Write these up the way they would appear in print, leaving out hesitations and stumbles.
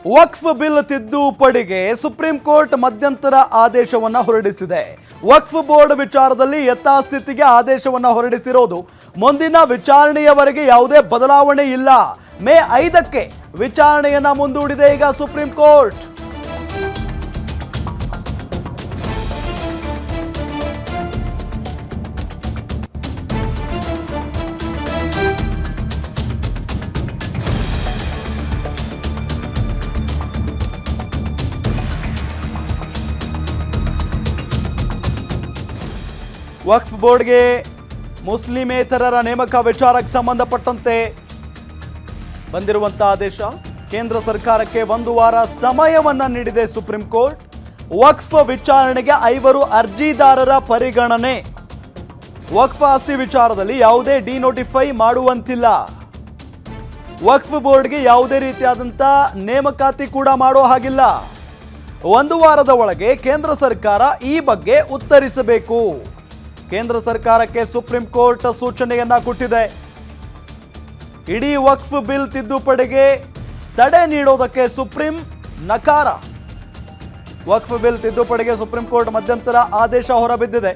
ವಕ್ಫ್ bill ತಿದ್ದುಪಡಿಗೆ supreme court ಮಧ್ಯಂತರ ಆದೇಶವನ್ನ ಹೊರಡಿಸಿದೆ. ವಕ್ಫ್ ಬೋರ್ಡ್ ವಿಚಾರದಲ್ಲಿ ಯಥಾಸ್ಥಿತಿಗೆ ಆದೇಶವನ್ನ ಹೊರಡಿಸಿರೋದು. ಮುಂದಿನ ವಿಚಾರಣೆಯವರೆಗೆ ಯಾವುದೇ ಬದಲಾವಣೆ ಇಲ್ಲ. ಮೇ 5ಕ್ಕೆ ವಿಚಾರಣೆಯನ್ನ ಮುಂದೂಡಿದೆ ಈಗ ಸುಪ್ರೀಂ ಕೋರ್ಟ್. ವಕ್ಫ್ ಬೋರ್ಡ್ಗೆ ಮುಸ್ಲಿಮೇತರರ ನೇಮಕ ವಿಚಾರಕ್ಕೆ ಸಂಬಂಧಪಟ್ಟಂತೆ ಬಂದಿರುವಂತಹ ಆದೇಶ. ಕೇಂದ್ರ ಸರ್ಕಾರಕ್ಕೆ 1 ವಾರ ಸಮಯವನ್ನ ನೀಡಿದೆ ಸುಪ್ರೀಂ ಕೋರ್ಟ್. ವಕ್ಫ್ ವಿಚಾರಣೆಗೆ 5 ಅರ್ಜಿದಾರರ ಪರಿಗಣನೆ. ವಕ್ಫ್ ಆಸ್ತಿ ವಿಚಾರದಲ್ಲಿ ಯಾವುದೇ ಡಿನೋಟಿಫೈ ಮಾಡುವಂತಿಲ್ಲ. ವಕ್ಫ್ ಬೋರ್ಡ್ಗೆ ಯಾವುದೇ ರೀತಿಯಾದಂಥ ನೇಮಕಾತಿ ಕೂಡ ಮಾಡೋ ಹಾಗಿಲ್ಲ. 1 ವಾರದ ಒಳಗೆ ಕೇಂದ್ರ ಸರ್ಕಾರ ಈ ಬಗ್ಗೆ ಉತ್ತರಿಸಬೇಕು. ಕೇಂದ್ರ ಸರ್ಕಾರಕ್ಕೆ ಸುಪ್ರೀಂ ಕೋರ್ಟ್ ಸೂಚನೆಯನ್ನ ಕೊಟ್ಟಿದೆ. ಇಡೀ ವಕ್ಫ್ ಬಿಲ್ ತಿದ್ದುಪಡಿಗೆ ತಡೆ ನೀಡೋದಕ್ಕೆ ಸುಪ್ರೀಂ ನಕಾರ. ವಕ್ಫ್ ಬಿಲ್ ತಿದ್ದುಪಡಿಗೆ ಸುಪ್ರೀಂ ಕೋರ್ಟ್ ಮಧ್ಯಂತರ ಆದೇಶ ಹೊರಬಿದ್ದಿದೆ.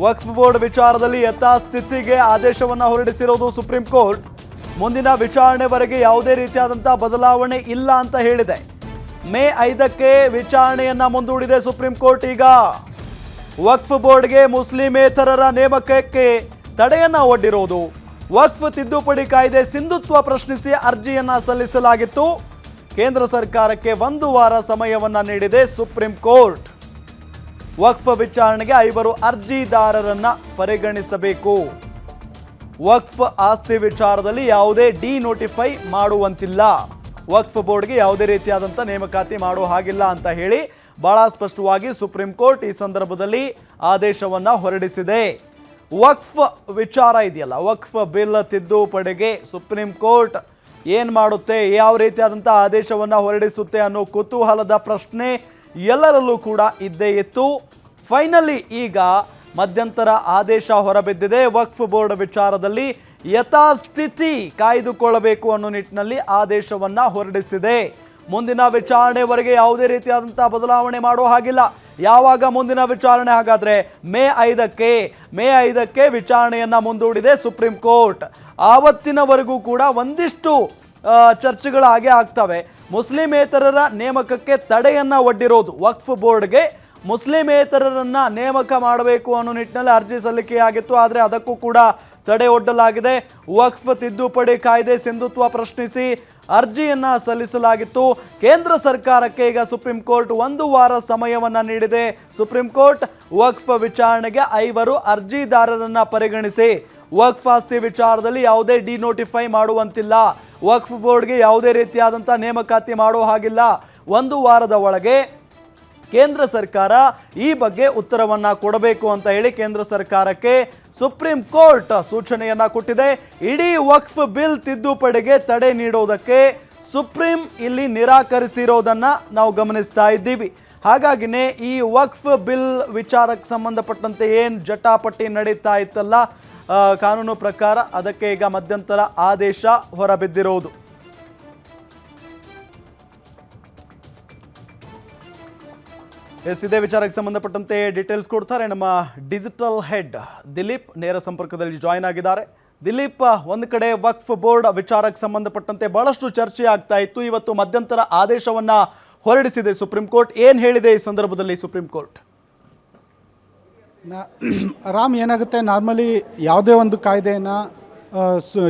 ವಕ್ಫ್ ಬೋರ್ಡ್ ವಿಚಾರದಲ್ಲಿ ಯಥಾಸ್ಥಿತಿಗೆ ಆದೇಶವನ್ನ ಹೊರಡಿಸಿರೋದು ಸುಪ್ರೀಂ ಕೋರ್ಟ್. ಮುಂದಿನ ವಿಚಾರಣೆವರೆಗೆ ಯಾವುದೇ ರೀತಿಯಾದಂತಹ ಬದಲಾವಣೆ ಇಲ್ಲ ಅಂತ ಹೇಳಿದೆ. ಮೇ 5ಕ್ಕೆ ವಿಚಾರಣೆಯನ್ನ ಮುಂದೂಡಿದೆ ಸುಪ್ರೀಂ ಕೋರ್ಟ್. ಈಗ ವಕ್ಫ್ ಬೋರ್ಡ್ಗೆ ಮುಸ್ಲಿಮೇತರರ ನೇಮಕಕ್ಕೆ ತಡೆಯನ್ನ ಒಡ್ಡಿರೋದು. ವಕ್ಫ್ ತಿದ್ದುಪಡಿ ಕಾಯ್ದೆ ಸಿಂಧುತ್ವ ಪ್ರಶ್ನಿಸಿ ಅರ್ಜಿಯನ್ನ ಸಲ್ಲಿಸಲಾಗಿತ್ತು. ಕೇಂದ್ರ ಸರ್ಕಾರಕ್ಕೆ 1 ವಾರ ಸಮಯವನ್ನ ನೀಡಿದೆ ಸುಪ್ರೀಂ ಕೋರ್ಟ್. ವಕ್ಫ್ ವಿಚಾರಣೆಗೆ 5 ಅರ್ಜಿದಾರರನ್ನ ಪರಿಗಣಿಸಬೇಕು. ವಕ್ಫ್ ಆಸ್ತಿ ವಿಚಾರದಲ್ಲಿ ಯಾವುದೇ ಡಿನೋಟಿಫೈ ಮಾಡುವಂತಿಲ್ಲ. ವಕ್ಫ್ ಬೋರ್ಡ್ಗೆ ಯಾವುದೇ ರೀತಿಯಾದಂಥ ನೇಮಕಾತಿ ಮಾಡೋ ಹಾಗಿಲ್ಲ ಅಂತ ಹೇಳಿ ಬಹಳ ಸ್ಪಷ್ಟವಾಗಿ ಸುಪ್ರೀಂ ಕೋರ್ಟ್ ಈ ಸಂದರ್ಭದಲ್ಲಿ ಆದೇಶವನ್ನ ಹೊರಡಿಸಿದೆ. ವಕ್ಫ್ ವಿಚಾರ ಇದೆಯಲ್ಲ, ವಕ್ಫ್ ಬಿಲ್ ತಿದ್ದುಪಡಿಗೆ ಸುಪ್ರೀಂ ಕೋರ್ಟ್ ಏನು ಮಾಡುತ್ತೆ, ಯಾವ ರೀತಿಯಾದಂಥ ಆದೇಶವನ್ನ ಹೊರಡಿಸುತ್ತೆ ಅನ್ನೋ ಕುತೂಹಲದ ಪ್ರಶ್ನೆ ಎಲ್ಲರಲ್ಲೂ ಕೂಡ ಇದ್ದೇ ಇತ್ತು. ಫೈನಲಿ ಈಗ ಮಧ್ಯಂತರ ಆದೇಶ ಹೊರಬಿದ್ದಿದೆ. ವಕ್ಫ್ ಬೋರ್ಡ್ ವಿಚಾರದಲ್ಲಿ ಯಥಾಸ್ಥಿತಿ ಕಾಯ್ದುಕೊಳ್ಳಬೇಕು ಅನ್ನೋ ನಿಟ್ಟಿನಲ್ಲಿ ಆದೇಶವನ್ನ ಹೊರಡಿಸಿದೆ. ಮುಂದಿನ ವಿಚಾರಣೆವರೆಗೆ ಯಾವುದೇ ರೀತಿಯಾದಂತಹ ಬದಲಾವಣೆ ಮಾಡೋ ಹಾಗಿಲ್ಲ. ಯಾವಾಗ ಮುಂದಿನ ವಿಚಾರಣೆ? ಹಾಗಾದ್ರೆ ಮೇ 5ಕ್ಕೆ ವಿಚಾರಣೆಯನ್ನ ಮುಂದೂಡಿದೆ ಸುಪ್ರೀಂ ಕೋರ್ಟ್. ಆವತ್ತಿನವರೆಗೂ ಕೂಡ ಒಂದಿಷ್ಟು ಚರ್ಚೆಗಳು ಹಾಗೆ ಆಗ್ತವೆ. ಮುಸ್ಲಿಮೇತರರ ನೇಮಕಕ್ಕೆ ತಡೆಯನ್ನ ಒಡ್ಡಿರೋದು. ವಕ್ಫ್ ಬೋರ್ಡ್ಗೆ ಮುಸ್ಲಿಮೇತರರನ್ನ ನೇಮಕ ಮಾಡಬೇಕು ಅನ್ನೋ ನಿಟ್ಟಿನಲ್ಲಿ ಅರ್ಜಿ ಸಲ್ಲಿಕೆಯಾಗಿತ್ತು. ಆದರೆ ಅದಕ್ಕೂ ಕೂಡ ತಡೆ ಒಡ್ಡಲಾಗಿದೆ. ವಕ್ಫ್ ತಿದ್ದುಪಡಿ ಕಾಯ್ದೆ ಸಿಂಧುತ್ವ ಪ್ರಶ್ನಿಸಿ ಅರ್ಜಿಯನ್ನ ಸಲ್ಲಿಸಲಾಗಿತ್ತು. ಕೇಂದ್ರ ಸರ್ಕಾರಕ್ಕೆ ಈಗ ಸುಪ್ರೀಂ ಕೋರ್ಟ್ 1 ವಾರ ಸಮಯವನ್ನ ನೀಡಿದೆ. ಸುಪ್ರೀಂ ಕೋರ್ಟ್ ವಕ್ಫ್ ವಿಚಾರಣೆಗೆ 5 ಅರ್ಜಿದಾರರನ್ನ ಪರಿಗಣಿಸಿ ವಕ್ಫ್ ಆಸ್ತಿ ವಿಚಾರದಲ್ಲಿ ಯಾವುದೇ ಡಿನೋಟಿಫೈ ಮಾಡುವಂತಿಲ್ಲ. ವಕ್ಫ್ ಬೋರ್ಡ್ಗೆ ಯಾವುದೇ ರೀತಿಯಾದಂಥ ನೇಮಕಾತಿ ಮಾಡೋ ಹಾಗಿಲ್ಲ. 1 ವಾರದ ಒಳಗೆ ಕೇಂದ್ರ ಸರ್ಕಾರ ಈ ಬಗ್ಗೆ ಉತ್ತರವನ್ನ ಕೊಡಬೇಕು ಅಂತ ಹೇಳಿ ಕೇಂದ್ರ ಸರ್ಕಾರಕ್ಕೆ ಸುಪ್ರೀಂ ಕೋರ್ಟ್ ಸೂಚನೆಯನ್ನ ಕೊಟ್ಟಿದೆ. ಇಡೀ ವಕ್ಫ್ ಬಿಲ್ ತಿದ್ದುಪಡಿಗೆ ತಡೆ ನೀಡೋದಕ್ಕೆ ಸುಪ್ರೀಂ ಇಲ್ಲಿ ನಿರಾಕರಿಸಿರೋದನ್ನ ನಾವು ಗಮನಿಸ್ತಾ ಇದ್ದೀವಿ. ಹಾಗಾಗಿನೇ ಈ ವಕ್ಫ್ ಬಿಲ್ ವಿಚಾರಕ್ಕೆ ಸಂಬಂಧಪಟ್ಟಂತೆ ಏನು ಜಟಾಪಟಿ ನಡೀತಾ ಇತ್ತಲ್ಲ ಕಾನೂನು ಪ್ರಕಾರ, ಅದಕ್ಕೆ ಈಗ ಮಧ್ಯಂತರ ಆದೇಶ ಹೊರಬಿದ್ದಿರೋದು. ಇದೇ ವಿಚಾರಕ್ಕೆ ಸಂಬಂಧಪಟ್ಟಂತೆ ಡೀಟೇಲ್ಸ್ ಕೊಡ್ತಾರೆ ನಮ್ಮ ಡಿಜಿಟಲ್ ಹೆಡ್ ದಿಲೀಪ್. ನೇರ ಸಂಪರ್ಕದಲ್ಲಿ ಜಾಯ್ನ್ ಆಗಿದ್ದಾರೆ. ದಿಲೀಪ್, ಒಂದು ಕಡೆ ವಕ್ಫ್ ಬೋರ್ಡ್ ವಿಚಾರಕ್ಕೆ ಸಂಬಂಧಪಟ್ಟಂತೆ ಬಹಳಷ್ಟು ಚರ್ಚೆ ಆಗ್ತಾ ಇತ್ತು. ಇವತ್ತು ಮಧ್ಯಂತರ ಆದೇಶವನ್ನ ಹೊರಡಿಸಿದೆ ಸುಪ್ರೀಂ ಕೋರ್ಟ್. ಏನು ಹೇಳಿದೆ ಈ ಸಂದರ್ಭದಲ್ಲಿ ಸುಪ್ರೀಂ ಕೋರ್ಟ್? ರಾಮ್, ಏನಾಗುತ್ತೆ, ನಾರ್ಮಲಿ ಯಾವುದೇ ಒಂದು ಕಾಯ್ದೆಯನ್ನು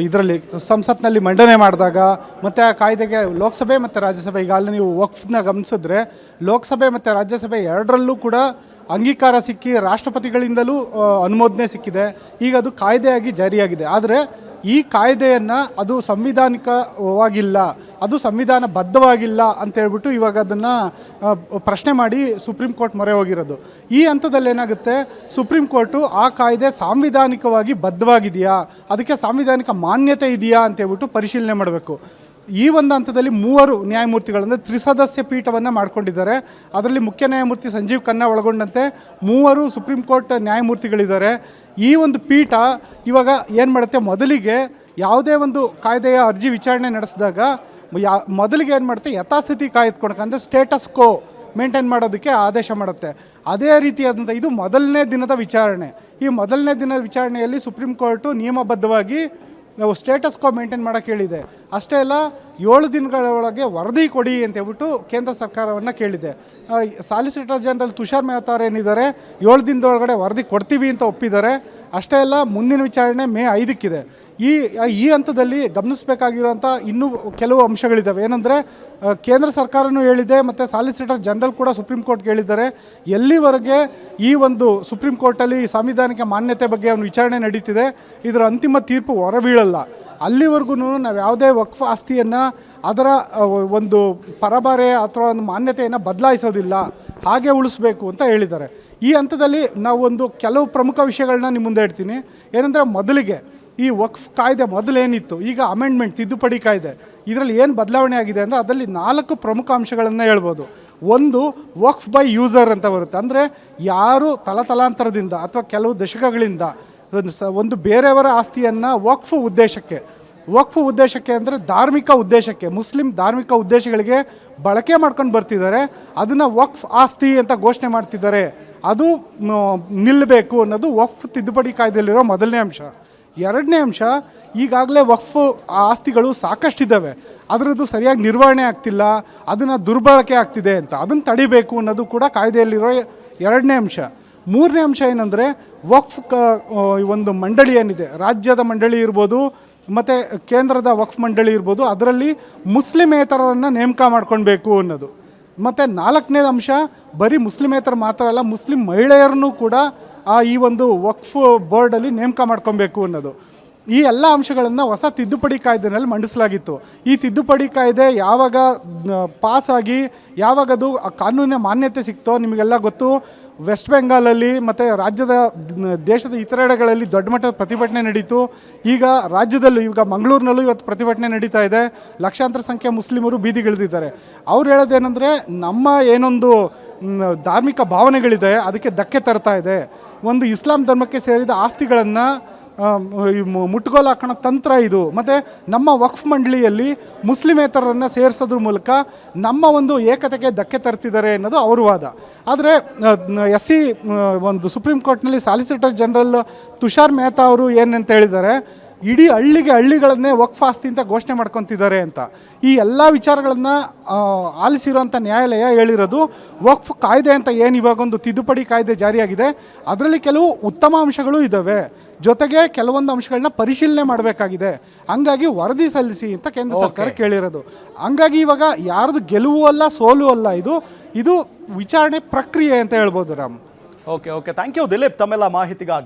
ಇದರಲ್ಲಿ ಸಂಸತ್ನಲ್ಲಿ ಮಂಡನೆ ಮಾಡಿದಾಗ ಮತ್ತು ಆ ಕಾಯ್ದೆಗೆ ಲೋಕಸಭೆ ಮತ್ತು ರಾಜ್ಯಸಭೆ, ಈಗಾಗಲೇ ನೀವು ವಕ್ಫ್ನ ಗಮನಿಸಿದ್ರೆ ಲೋಕಸಭೆ ಮತ್ತು ರಾಜ್ಯಸಭೆ ಎರಡರಲ್ಲೂ ಕೂಡ ಅಂಗೀಕಾರ ಸಿಕ್ಕಿ ರಾಷ್ಟ್ರಪತಿಗಳಿಂದಲೂ ಅನುಮೋದನೆ ಸಿಕ್ಕಿದೆ. ಈಗ ಅದು ಕಾಯ್ದೆಯಾಗಿ ಜಾರಿಯಾಗಿದೆ. ಆದರೆ ಈ ಕಾಯ್ದೆಯನ್ನು ಅದು ಸಂವಿಧಾನಿಕವಾಗಿಲ್ಲ, ಅದು ಸಂವಿಧಾನಬದ್ಧವಾಗಿಲ್ಲ ಅಂತೇಳ್ಬಿಟ್ಟು ಇವಾಗ ಅದನ್ನು ಪ್ರಶ್ನೆ ಮಾಡಿ ಸುಪ್ರೀಂ ಕೋರ್ಟ್ ಮೊರೆ ಹೋಗಿರೋದು. ಈ ಹಂತದಲ್ಲಿ ಏನಾಗುತ್ತೆ, ಸುಪ್ರೀಂ ಕೋರ್ಟು ಆ ಕಾಯ್ದೆ ಸಾಂವಿಧಾನಿಕವಾಗಿ ಬದ್ಧವಾಗಿದೆಯಾ, ಅದಕ್ಕೆ ಸಾಂವಿಧಾನಿಕ ಮಾನ್ಯತೆ ಇದೆಯಾ ಅಂತೇಳ್ಬಿಟ್ಟು ಪರಿಶೀಲನೆ ಮಾಡಬೇಕು. ಈ ಒಂದು ಹಂತದಲ್ಲಿ 3 ನ್ಯಾಯಮೂರ್ತಿಗಳಂದರೆ ತ್ರಿಸದಸ್ಯ ಪೀಠವನ್ನು ಮಾಡ್ಕೊಂಡಿದ್ದಾರೆ. ಅದರಲ್ಲಿ ಮುಖ್ಯ ನ್ಯಾಯಮೂರ್ತಿ ಸಂಜೀವ್ ಖನ್ನಾ ಒಳಗೊಂಡಂತೆ 3 ಸುಪ್ರೀಂ ಕೋರ್ಟ್ ನ್ಯಾಯಮೂರ್ತಿಗಳಿದ್ದಾರೆ. ಈ ಒಂದು ಪೀಠ ಇವಾಗ ಏನು ಮಾಡುತ್ತೆ, ಮೊದಲಿಗೆ ಯಾವುದೇ ಒಂದು ಕಾಯ್ದೆಯ ಅರ್ಜಿ ವಿಚಾರಣೆ ನಡೆಸಿದಾಗ ಮೊದಲಿಗೆ ಏನು ಮಾಡುತ್ತೆ, ಯಥಾಸ್ಥಿತಿ ಕಾಯ್ದುಕೊಳಕ್ಕೆ ಅಂದರೆ ಸ್ಟೇಟಸ್ ಕೋ ಮೇಂಟೈನ್ ಮಾಡೋದಕ್ಕೆ ಆದೇಶ ಮಾಡುತ್ತೆ. ಅದೇ ರೀತಿಯಾದಂಥ ಇದು ಮೊದಲನೇ ದಿನದ ವಿಚಾರಣೆ. ಈ ಮೊದಲನೇ ದಿನದ ವಿಚಾರಣೆಯಲ್ಲಿ ಸುಪ್ರೀಂ ಕೋರ್ಟು ನಿಯಮಬದ್ಧವಾಗಿ ನಾವು ಸ್ಟೇಟಸ್ ಕೋ ಮೇಂಟೈನ್ ಮಾಡೋಕ್ಕೆ ಹೇಳಿದೆ. ಅಷ್ಟೇ ಅಲ್ಲ, 7 ದಿನಗಳ ಒಳಗೆ ವರದಿ ಕೊಡಿ ಅಂತ ಹೇಳ್ಬಿಟ್ಟು ಕೇಂದ್ರ ಸರ್ಕಾರವನ್ನು ಕೇಳಿದೆ. ಸಾಲಿಸಿಟರ್ ಜನರಲ್ ತುಷಾರ್ ಮೆಹ್ತಾ ಅವರು ಏನಿದ್ದಾರೆ, 7 ದಿನದೊಳಗಡೆ ವರದಿ ಕೊಡ್ತೀವಿ ಅಂತ ಒಪ್ಪಿದ್ದಾರೆ. ಅಷ್ಟೇ ಅಲ್ಲ, ಮುಂದಿನ ವಿಚಾರಣೆ ಮೇ 5ಕ್ಕಿದೆ. ಈ ಹಂತದಲ್ಲಿ ಗಮನಿಸಬೇಕಾಗಿರುವಂಥ ಇನ್ನೂ ಕೆಲವು ಅಂಶಗಳಿದ್ದಾವೆ. ಏನಂದರೆ, ಕೇಂದ್ರ ಸರ್ಕಾರನೂ ಹೇಳಿದೆ ಮತ್ತು ಸಾಲಿಸಿಟರ್ ಜನರಲ್ ಕೂಡ ಸುಪ್ರೀಂ ಕೋರ್ಟ್ಗೆ ಹೇಳಿದ್ದಾರೆ, ಎಲ್ಲಿವರೆಗೆ ಈ ಒಂದು ಸುಪ್ರೀಂ ಕೋರ್ಟಲ್ಲಿ ಸಾಂವಿಧಾನಿಕ ಮಾನ್ಯತೆ ಬಗ್ಗೆ ಒಂದು ವಿಚಾರಣೆ ನಡೀತಿದೆ, ಇದರ ಅಂತಿಮ ತೀರ್ಪು ಹೊರಬೀಳಲ್ಲ, ಅಲ್ಲಿವರೆಗೂ ನಾವು ಯಾವುದೇ ವಕ್ಫ್ ಆಸ್ತಿಯನ್ನು ಅದರ ಒಂದು ಪರಬಾರೆ ಅಥವಾ ಒಂದು ಮಾನ್ಯತೆಯನ್ನು ಬದಲಾಯಿಸೋದಿಲ್ಲ, ಹಾಗೆ ಉಳಿಸ್ಬೇಕು ಅಂತ ಹೇಳಿದ್ದಾರೆ. ಈ ಹಂತದಲ್ಲಿ ನಾವು ಒಂದು ಕೆಲವು ಪ್ರಮುಖ ವಿಷಯಗಳನ್ನ ನಿಮ್ಮ ಮುಂದೆ ಇಡ್ತೀನಿ. ಏನಂದರೆ, ಮೊದಲಿಗೆ ಈ ವಕ್ಫ್ ಕಾಯ್ದೆ ಮೊದಲೇನಿತ್ತು, ಈಗ ಅಮೆಂಡ್ಮೆಂಟ್ ತಿದ್ದುಪಡಿ ಕಾಯ್ದೆ, ಇದರಲ್ಲಿ ಏನು ಬದಲಾವಣೆ ಆಗಿದೆ ಅಂದರೆ ಅದರಲ್ಲಿ 4 ಪ್ರಮುಖ ಅಂಶಗಳನ್ನು ಹೇಳ್ಬೋದು. ಒಂದು, ವಕ್ಫ್ ಬೈ ಯೂಸರ್ ಅಂತ ಬರುತ್ತೆ. ಅಂದರೆ ಯಾರು ತಲಾಂತರದಿಂದ ಅಥವಾ ಕೆಲವು ದಶಕಗಳಿಂದ ಒಂದು ಬೇರೆಯವರ ಆಸ್ತಿಯನ್ನು ವಕ್ಫ್ ಉದ್ದೇಶಕ್ಕೆ ಅಂದರೆ ಧಾರ್ಮಿಕ ಉದ್ದೇಶಕ್ಕೆ, ಮುಸ್ಲಿಂ ಧಾರ್ಮಿಕ ಉದ್ದೇಶಗಳಿಗೆ ಬಳಕೆ ಮಾಡ್ಕೊಂಡು ಬರ್ತಿದ್ದಾರೆ, ಅದನ್ನು ವಕ್ಫ್ ಆಸ್ತಿ ಅಂತ ಘೋಷಣೆ ಮಾಡ್ತಿದ್ದಾರೆ, ಅದು ನಿಲ್ಲಬೇಕು ಅನ್ನೋದು ವಕ್ಫ್ ತಿದ್ದುಪಡಿ ಕಾಯ್ದೆಯಲ್ಲಿರೋ ಮೊದಲನೇ ಅಂಶ. ಎರಡನೇ ಅಂಶ, ಈಗಾಗಲೇ ವಕ್ಫ್ ಆಸ್ತಿಗಳು ಸಾಕಷ್ಟಿದ್ದಾವೆ, ಅದರದ್ದು ಸರಿಯಾಗಿ ನಿರ್ವಹಣೆ ಆಗ್ತಿಲ್ಲ, ಅದನ್ನು ದುರ್ಬಳಕೆ ಆಗ್ತಿದೆ ಅಂತ, ಅದನ್ನು ತಡಿಬೇಕು ಅನ್ನೋದು ಕೂಡ ಕಾಯ್ದೆಯಲ್ಲಿರೋ ಎರಡನೇ ಅಂಶ. ಮೂರನೇ ಅಂಶ ಏನಂದರೆ, ವಕ್ಫ್ ಒಂದು ಮಂಡಳಿ ಏನಿದೆ, ರಾಜ್ಯದ ಮಂಡಳಿ ಇರ್ಬೋದು ಮತ್ತು ಕೇಂದ್ರದ ವಕ್ಫ್ ಮಂಡಳಿ ಇರ್ಬೋದು, ಅದರಲ್ಲಿ ಮುಸ್ಲಿಮೇತರನ್ನು ನೇಮಕ ಮಾಡ್ಕೊಳ್ಬೇಕು ಅನ್ನೋದು. ಮತ್ತು ನಾಲ್ಕನೇದು ಅಂಶ, ಬರೀ ಮುಸ್ಲಿಮೇತರ ಮಾತ್ರ ಅಲ್ಲ, ಮುಸ್ಲಿಂ ಮಹಿಳೆಯರನ್ನು ಕೂಡ ಈ ಒಂದು ವಕ್ಫ್ ಬೋರ್ಡಲ್ಲಿ ನೇಮಕ ಮಾಡ್ಕೊಬೇಕು ಅನ್ನೋದು. ಈ ಎಲ್ಲ ಅಂಶಗಳನ್ನು ಹೊಸ ತಿದ್ದುಪಡಿ ಕಾಯ್ದೆನಲ್ಲಿ ಮಂಡಿಸಲಾಗಿತ್ತು. ಈ ತಿದ್ದುಪಡಿ ಕಾಯ್ದೆ ಯಾವಾಗ ಪಾಸಾಗಿ ಯಾವಾಗ ಅದು ಕಾನೂನಿನ ಮಾನ್ಯತೆ ಸಿಕ್ತೋ ನಿಮಗೆಲ್ಲ ಗೊತ್ತು. ವೆಸ್ಟ್ ಬೆಂಗಾಲಲ್ಲಿ ಮತ್ತು ದೇಶದ ಇತರೆಡೆಗಳಲ್ಲಿ ದೊಡ್ಡ ಮಟ್ಟದ ಪ್ರತಿಭಟನೆ ನಡೀತು. ಈಗ ರಾಜ್ಯದಲ್ಲೂ, ಈಗ ಮಂಗಳೂರಿನಲ್ಲೂ ಇವತ್ತು ಪ್ರತಿಭಟನೆ ನಡೀತಾ ಇದೆ. ಲಕ್ಷಾಂತರ ಸಂಖ್ಯೆ ಮುಸ್ಲಿಮರು ಬೀದಿಗಿಳಿದಿದ್ದಾರೆ. ಅವ್ರು ಹೇಳೋದೇನೆಂದರೆ, ನಮ್ಮ ಏನೊಂದು ಧಾರ್ಮಿಕ ಭಾವನೆಗಳಿದೆ ಅದಕ್ಕೆ ಧಕ್ಕೆ ತರ್ತಾ ಇದೆ, ಒಂದು ಇಸ್ಲಾಂ ಧರ್ಮಕ್ಕೆ ಸೇರಿದ ಆಸ್ತಿಗಳನ್ನು ಮುಟ್ಟುಗೋಲು ಹಾಕೋಣ ತಂತ್ರ ಇದು, ಮತ್ತು ನಮ್ಮ ವಕ್ಫ್ ಮಂಡಳಿಯಲ್ಲಿ ಮುಸ್ಲಿಮೇತರನ್ನು ಸೇರಿಸೋದ್ರ ಮೂಲಕ ನಮ್ಮ ಒಂದು ಏಕತೆಗೆ ಧಕ್ಕೆ ತರ್ತಿದ್ದಾರೆ ಅನ್ನೋದು ಅವ್ರ ವಾದ. ಆದರೆ ಒಂದು ಸುಪ್ರೀಂ ಕೋರ್ಟ್ನಲ್ಲಿ ಸಾಲಿಸಿಟರ್ ಜನರಲ್ ತುಷಾರ್ ಮೆಹ್ತಾ ಅವರು ಏನಂತ ಹೇಳಿದ್ದಾರೆ, ಇಡೀ ಹಳ್ಳಿಗಳನ್ನೇ ವಕ್ಫ್ ಆಸ್ತಿ ಅಂತ ಘೋಷಣೆ ಮಾಡ್ಕೊತಿದ್ದಾರೆ ಅಂತ. ಈ ಎಲ್ಲ ವಿಚಾರಗಳನ್ನು ಆಲಿಸಿರುವಂಥ ನ್ಯಾಯಾಲಯ ಹೇಳಿರೋದು, ವಕ್ಫ್ ಕಾಯ್ದೆ ಅಂತ ಏನು ಇವಾಗೊಂದು ತಿದ್ದುಪಡಿ ಕಾಯ್ದೆ ಜಾರಿಯಾಗಿದೆ, ಅದರಲ್ಲಿ ಕೆಲವು ಉತ್ತಮ ಅಂಶಗಳು ಇದ್ದಾವೆ, ಜೊತೆಗೆ ಕೆಲವೊಂದು ಅಂಶಗಳನ್ನ ಪರಿಶೀಲನೆ ಮಾಡಬೇಕಾಗಿದೆ, ಹಂಗಾಗಿ ವರದಿ ಸಲ್ಲಿಸಿ ಅಂತ ಕೇಂದ್ರ ಸರ್ಕಾರ ಕೇಳಿರೋದು. ಹಂಗಾಗಿ ಇವಾಗ ಯಾರ್ದು ಗೆಲುವು ಅಲ್ಲ ಸೋಲು ಅಲ್ಲ, ಇದು ವಿಚಾರಣೆ ಪ್ರಕ್ರಿಯೆ ಅಂತ ಹೇಳ್ಬೋದು Ram. Okay, thank you Dileep ತಮ್ಮೆಲ್ಲ ಮಾಹಿತಿಗಾಗಿ.